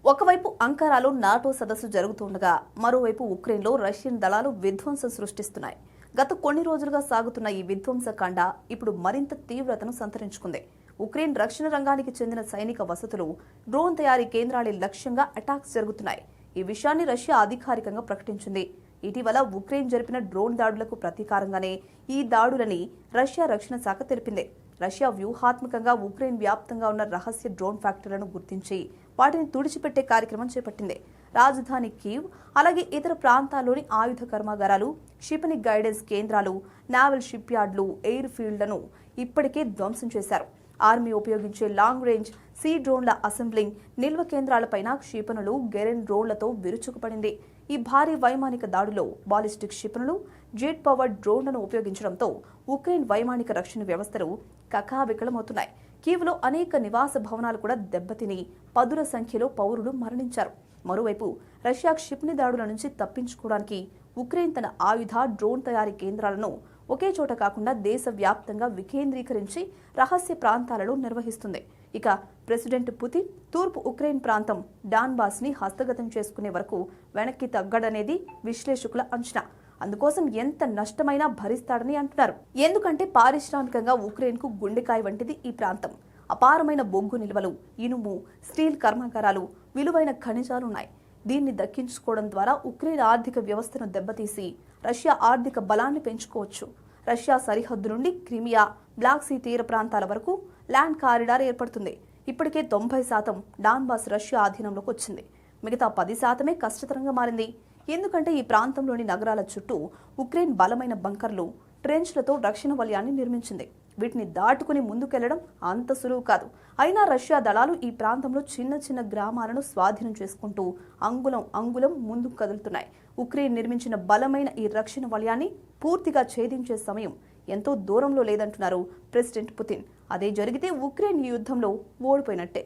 ఒకవైపు అంకారాలో నాటో సదస్సు జరుగుతుండగా మరోవైపు ఉక్రెయిన్లో రష్యన్ దళాలు విధ్వంసం సృష్టిస్తున్నాయి. గత కొన్ని రోజులుగా సాగుతున్న ఈ విధ్వంసకాండ ఇప్పుడు మరింత తీవ్రతను సంతరించుకుంది. ఉక్రెయిన్ రక్షణ రంగానికి చెందిన సైనిక వసతులు, డ్రోన్ తయారీ కేంద్రాల లక్ష్యంగా అటాక్స్ జరుగుతున్నాయి. ఈ విషయాన్ని రష్యా అధికారికంగా ప్రకటించింది. ఇటీవల ఉక్రెయిన్ జరిపిన డ్రోన్ దాడులకు ప్రతీకారంగానే ఈ దాడులని రష్యా రక్షణ శాఖ తెలిపింది. రష్యా వ్యూహాత్మకంగా ఉక్రెయిన్ వ్యాప్తంగా ఉన్న రహస్య డ్రోన్ ఫ్యాక్టరీలను గుర్తించి వాటిని తుడిచిపెట్టే కార్యక్రమం చేపట్టింది. రాజధాని కీవ్, అలాగే ఇతర ప్రాంతాల్లోని ఆయుధ కర్మాగారాలు, క్షిపణి గైడెన్స్ కేంద్రాలు, నావల్ షిప్ యార్డులు, ఎయిర్ ఫీల్డ్లను ఇప్పటికే ధ్వంసం చేశారు. ఆర్మీ ఉపయోగించే లాంగ్ రేంజ్ సీ డ్రోన్ల అసెంబ్లింగ్, నిల్వ కేంద్రాలపైన క్షిపణులు, గెరెన్ డ్రోన్లతో విరుచుకుపడింది. ఈ భారీ వైమానిక దాడిలో బాలిస్టిక్ క్షిపణులు, జెట్ పవర్డ్ డ్రోన్లను ఉపయోగించడంతో ఉక్రెయిన్ వైమానిక రక్షణ వ్యవస్థలు కకావికలమవుతున్నాయి. కీవ్లో అనేక నివాస భవనాలు కూడా దెబ్బతిని పదుల సంఖ్యలో పౌరులు మరణించారు. మరోవైపు రష్యా క్షిపణి దాడుల నుంచి తప్పించుకోవడానికి ఉక్రెయిన్ తన ఆయుధ, డ్రోన్ తయారీ కేంద్రాలను ఒకే చోట కాకుండా దేశవ్యాప్తంగా వికేంద్రీకరించి రహస్య ప్రాంతాలలో నిర్వహిస్తుంది. ఇక ప్రెసిడెంట్ పుతిన్ తూర్పు ఉక్రెయిన్ ప్రాంతం డాన్బాస్ ని హస్తగతం చేసుకునే వరకు వెనక్కి తగ్గడనేది విశ్లేషకుల అంచనా. అందుకోసం ఎంత నష్టమైనా భరిస్తాడని అంటున్నారు. ఎందుకంటే పారిశ్రామికంగా ఉక్రెయిన్ కు గుండెకాయ వంటిది ఈ ప్రాంతం. అపారమైన బొగ్గు నిల్వలు, ఇనుము, స్టీల్ కర్మాగారాలు, విలువైన ఖనిజాలున్నాయి. దీన్ని దక్కించుకోవడం ద్వారా ఉక్రెయిన్ ఆర్థిక వ్యవస్థను దెబ్బతీసి రష్యా ఆర్థిక బలాన్ని పెంచుకోవచ్చు. రష్యా సరిహద్దు నుండి క్రిమియా, బ్లాక్ సీ తీర ప్రాంతాల వరకు ల్యాండ్ కారిడార్ ఏర్పడుతుంది. ఇప్పటికే 90% డాన్బాస్ రష్యా ఆధీనంలోకి వచ్చింది. మిగతా 10% కష్టతరంగా మారింది. ఎందుకంటే ఈ ప్రాంతంలోని నగరాల చుట్టూ ఉక్రెయిన్ బలమైన బంకర్లు, ట్రెంచ్లతో రక్షణ వలయాన్ని నిర్మించింది. వీటిని దాటుకుని ముందుకెళ్లడం అంత సులువు కాదు. అయినా రష్యా దళాలు ఈ ప్రాంతంలో చిన్న చిన్న గ్రామాలను స్వాధీనం చేసుకుంటూ అంగుళం అంగుళం ముందుకు కదులుతున్నాయి. ఉక్రెయిన్ నిర్మించిన బలమైన ఈ రక్షణ వలయాన్ని పూర్తిగా ఛేదించే సమయం ఎంతో దూరంలో లేదంటున్నారు ప్రెసిడెంట్ పుతిన్. అదే జరిగితే ఉక్రెయిన్ ఈ యుద్ధంలో ఓడిపోయినట్టే.